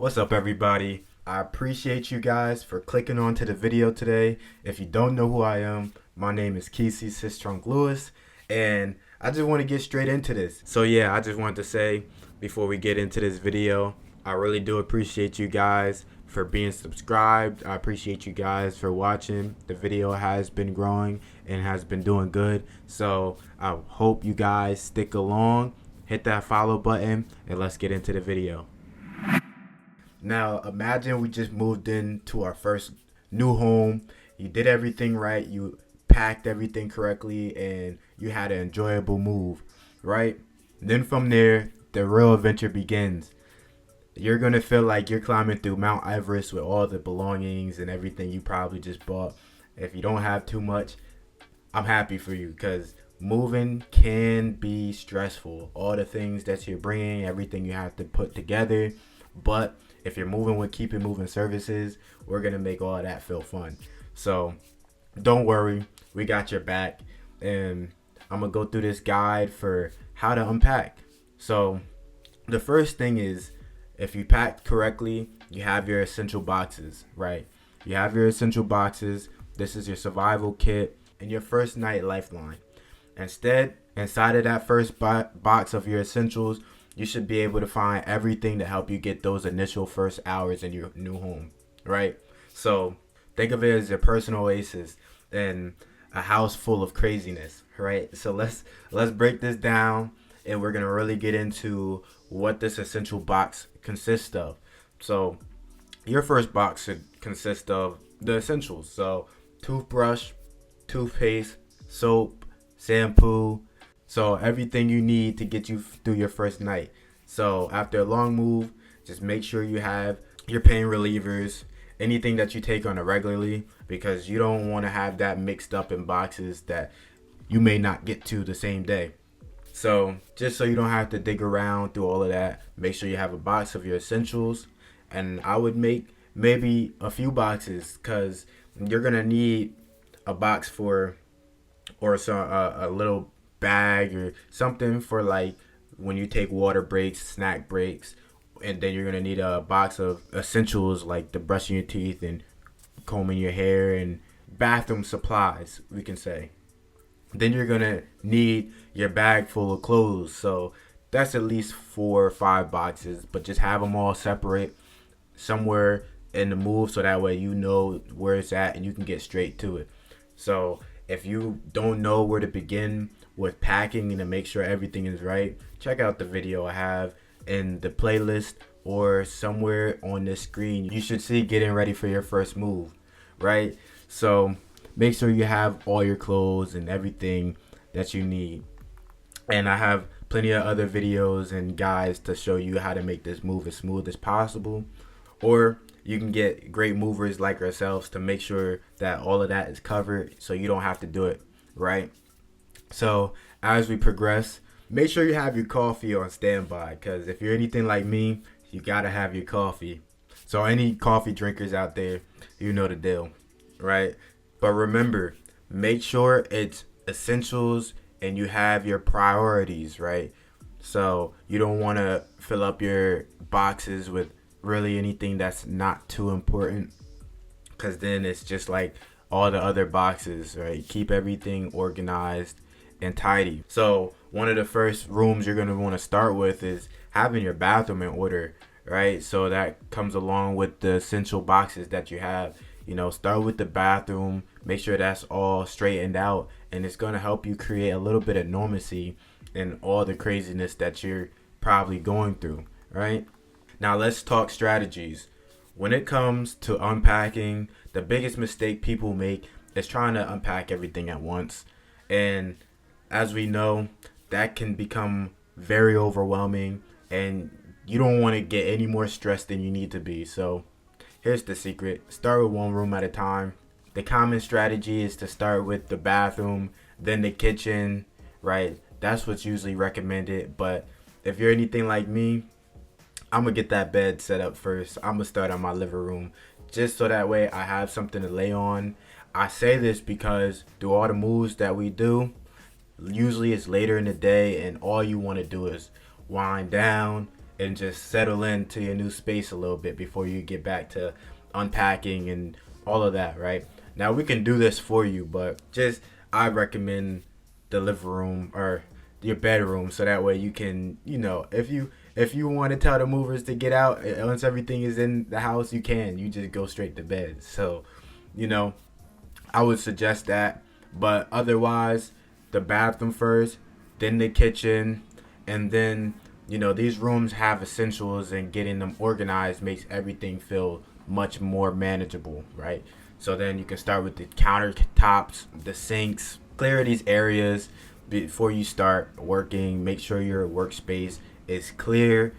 What's up, everybody? I appreciate you guys for clicking onto the video today. If you don't know who I am, my name is Kesey Sistrunk Lewis, and I just want to get straight into this. So yeah, I just wanted to say before we get into this video, I really do appreciate you guys for being subscribed. I appreciate you guys for watching. The video has been growing and has been doing good. So I hope you guys stick along, hit that follow button, and let's get into the video. Now, imagine we just moved into our first new home. You did everything right. You packed everything correctly and you had an enjoyable move, right? Then from there, the real adventure begins. You're going to feel like you're climbing through Mount Everest with all the belongings and everything you probably just bought. If you don't have too much, I'm happy for you because moving can be stressful. All the things that you're bringing, everything you have to put together. But if you're moving with Keep It Moving Services, we're going to make all of that feel fun. So don't worry, we got your back. And I'm going to go through this guide for how to unpack. So the first thing is, if you pack correctly, you have your essential boxes, right? You have your essential boxes. This is your survival kit and your first night lifeline. Inside of that first box of your essentials, you should be able to find everything to help you get those initial first hours in your new home, right? So think of it as your personal oasis in a house full of craziness, right? So let's break this down, and we're gonna really get into what this essential box consists of. So your first box should consist of the essentials. So toothbrush, toothpaste, soap, shampoo. So everything you need to get you through your first night. So after a long move, just make sure you have your pain relievers, anything that you take on a regularly, because you don't want to have that mixed up in boxes that you may not get to the same day. So just so you don't have to dig around through all of that, make sure you have a box of your essentials. And I would make maybe a few boxes because you're going to need a box for or a little bag or something for like when you take water breaks, snack breaks, and then you're gonna need a box of essentials like the brushing your teeth and combing your hair and bathroom supplies, we can say. Then you're gonna need your bag full of clothes, so that's at least 4 or 5 boxes, but just have them all separate somewhere in the move so that way you know where it's at and you can get straight to it. So if you don't know where to begin with packing and to make sure everything is right, check out the video I have in the playlist or somewhere on this screen. You should see getting ready for your first move, right? So make sure you have all your clothes and everything that you need. And I have plenty of other videos and guides to show you how to make this move as smooth as possible. Or you can get great movers like ourselves to make sure that all of that is covered so you don't have to do it, right? So as we progress, make sure you have your coffee on standby because if you're anything like me, you gotta have your coffee. So any coffee drinkers out there, you know the deal, right? But remember, make sure it's essentials and you have your priorities, right? So you don't want to fill up your boxes with really anything that's not too important because then it's just like all the other boxes, right? Keep everything organized and tidy. So one of the first rooms you're going to want to start with is having your bathroom in order, right? So that comes along with the essential boxes that you have. You know, start with the bathroom, make sure that's all straightened out, and it's going to help you create a little bit of normalcy in all the craziness that you're probably going through, right? Now let's talk strategies. When it comes to unpacking, the biggest mistake people make is trying to unpack everything at once. And as we know, that can become very overwhelming and you don't want to get any more stressed than you need to be. So here's the secret. Start with one room at a time. The common strategy is to start with the bathroom, then the kitchen, right? That's what's usually recommended. But if you're anything like me, I'm going to get that bed set up first. I'm going to start on my living room just so that way I have something to lay on. I say this because through all the moves that we do, usually it's later in the day and all you want to do is wind down and just settle into your new space a little bit before you get back to unpacking and all of that, right? Now we can do this for you, but just I recommend the living room or your bedroom so that way you can, if you want to tell the movers to get out once everything is in the house, you just go straight to bed. So, you know, I would suggest that. But otherwise, the bathroom first, then the kitchen, and then, these rooms have essentials, and getting them organized makes everything feel much more manageable, right? So then you can start with the countertops, the sinks, clear these areas before you start working. Make sure your workspace is clear,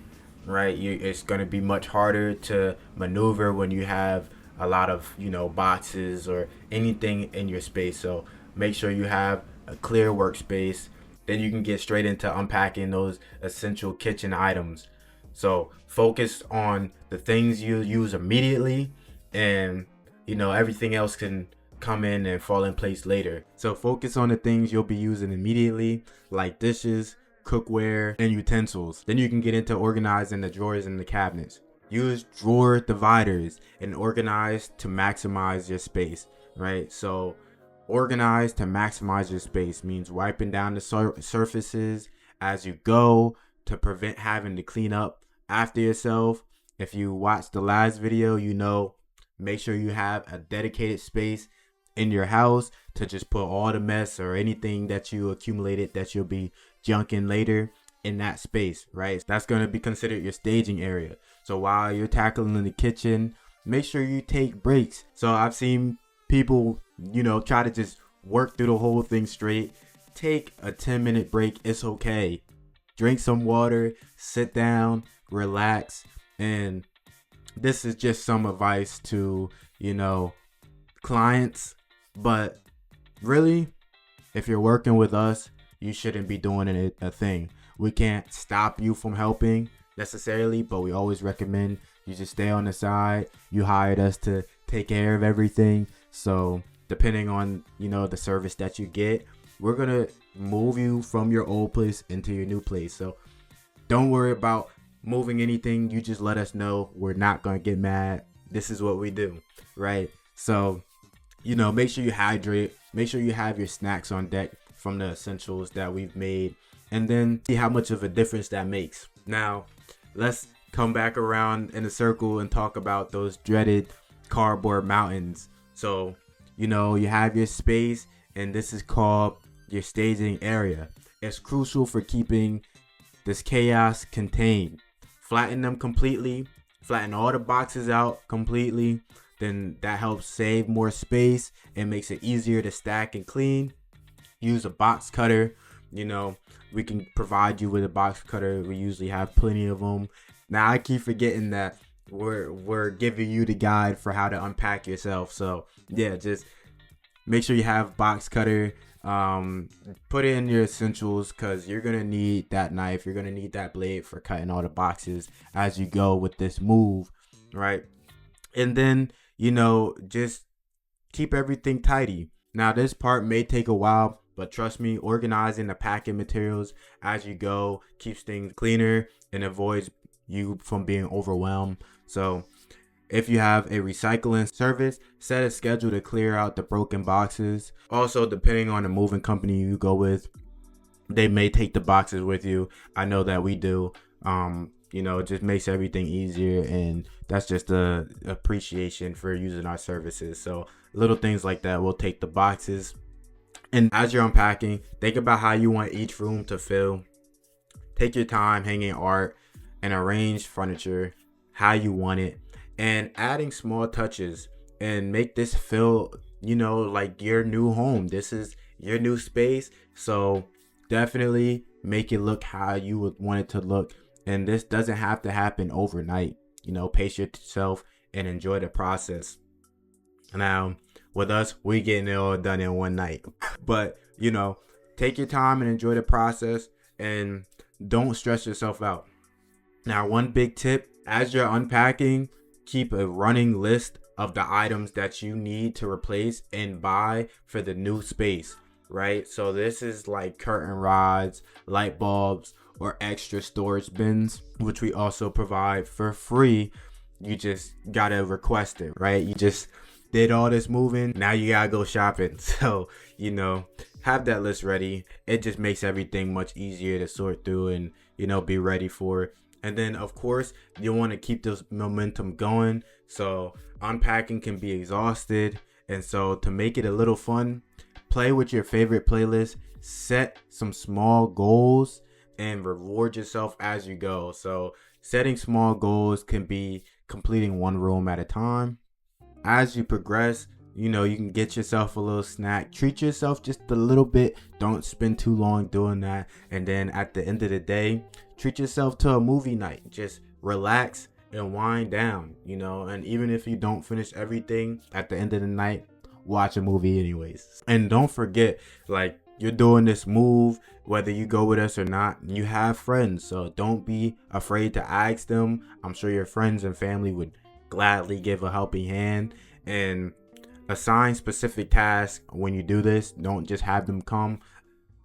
right? It's going to be much harder to maneuver when you have a lot of boxes or anything in your space. So make sure you have a clear workspace. Then you can get straight into unpacking those essential kitchen items. So focus on the things you use immediately, and everything else can come in and fall in place later. So focus on the things you'll be using immediately, like dishes, cookware, and utensils. Then you can get into organizing the drawers and the cabinets. Use drawer dividers and organize to maximize your space, right? So organize to maximize your space means wiping down the surfaces as you go to prevent having to clean up after yourself. If you watched the last video, make sure you have a dedicated space in your house to just put all the mess or anything that you accumulated that you'll be junking later in that space, right? That's going to be considered your staging area. So while you're tackling in the kitchen, make sure you take breaks. So I've seen people, try to just work through the whole thing straight. Take a 10-minute break. It's okay. Drink some water, sit down, relax. And this is just some advice to, clients. But really, if you're working with us, you shouldn't be doing it a thing. We can't stop you from helping necessarily, but we always recommend you just stay on the side. You hired us to take care of everything. So depending on, the service that you get, we're going to move you from your old place into your new place. So don't worry about moving anything. You just let us know. We're not going to get mad. This is what we do, right? So, make sure you hydrate. Make sure you have your snacks on deck from the essentials that we've made, and then see how much of a difference that makes. Now, let's come back around in a circle and talk about those dreaded cardboard mountains. So, you have your space, and this is called your staging area. It's crucial for keeping this chaos contained. Flatten them completely. Flatten all the boxes out completely. Then that helps save more space and makes it easier to stack and clean. Use a box cutter. We can provide you with a box cutter. We usually have plenty of them. Now I keep forgetting that we're giving you the guide for how to unpack yourself. So yeah, just make sure you have box cutter. Put in your essentials, because you're gonna need that knife. You're gonna need that blade for cutting all the boxes as you go with this move, right? And then just keep everything tidy. Now this part may take a while, but trust me, organizing the packing materials as you go keeps things cleaner and avoids you from being overwhelmed. So if you have a recycling service, set a schedule to clear out the broken boxes. Also, depending on the moving company you go with, they may take the boxes with you. I know that we do. It just makes everything easier, and that's just a appreciation for using our services. So little things like that, we'll take the boxes. And as you're unpacking, think about how you want each room to feel. Take your time hanging art and arrange furniture how you want it, and adding small touches and make this feel, like your new home. This is your new space. So definitely make it look how you would want it to look. And this doesn't have to happen overnight. Pace yourself and enjoy the process. Now, with us, we getting it all done in one night. But, take your time and enjoy the process, and don't stress yourself out. Now, one big tip, as you're unpacking, keep a running list of the items that you need to replace and buy for the new space, right? So this is like curtain rods, light bulbs, or extra storage bins, which we also provide for free. You just gotta request it, right? You just did all this moving, now you gotta go shopping. So, have that list ready. It just makes everything much easier to sort through and, be ready for it. And then, of course, you want to keep this momentum going. So unpacking can be exhausted. And so to make it a little fun, play with your favorite playlist, set some small goals, and reward yourself as you go. So setting small goals can be completing one room at a time. As you progress, you can get yourself a little snack. Treat yourself just a little bit. Don't spend too long doing that. And then at the end of the day, treat yourself to a movie night. Just relax and wind down, and even if you don't finish everything at the end of the night, watch a movie anyways. And don't forget, you're doing this move, whether you go with us or not, you have friends. So don't be afraid to ask them. I'm sure your friends and family would gladly give a helping hand. And assign specific tasks when you do this. Don't just have them come.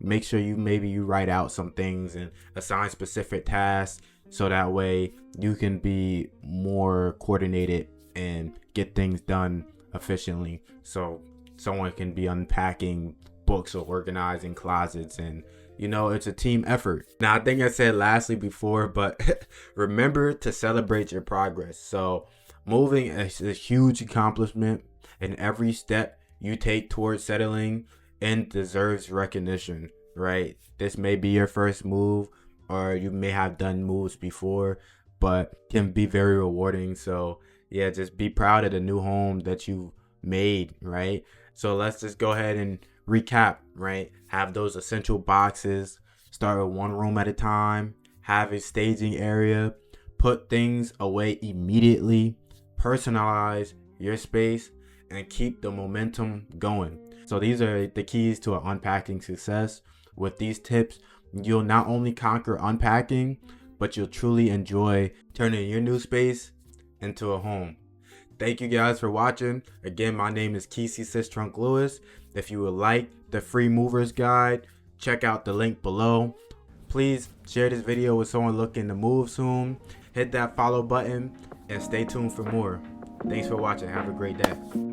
Make sure you write out some things and assign specific tasks, so that way you can be more coordinated and get things done efficiently. So someone can be unpacking books or organizing closets, and it's a team effort. Now, I think I said lastly before, but remember to celebrate your progress. So moving is a huge accomplishment, and every step you take towards settling in deserves recognition, right? This may be your first move, or you may have done moves before, but can be very rewarding. So yeah, just be proud of the new home that you made, right? So let's just go ahead and recap, right? Have those essential boxes. Start with one room at a time. Have a staging area. Put things away immediately. Personalize your space and keep the momentum going. So these are the keys to an unpacking success. With these tips, you'll not only conquer unpacking, but you'll truly enjoy turning your new space into a home. Thank you guys for watching. Again, my name is Kesey Sistrunk Lewis. If you would like the free movers guide, check out the link below. Please share this video with someone looking to move soon. Hit that follow button and stay tuned for more. Thanks for watching. Have a great day.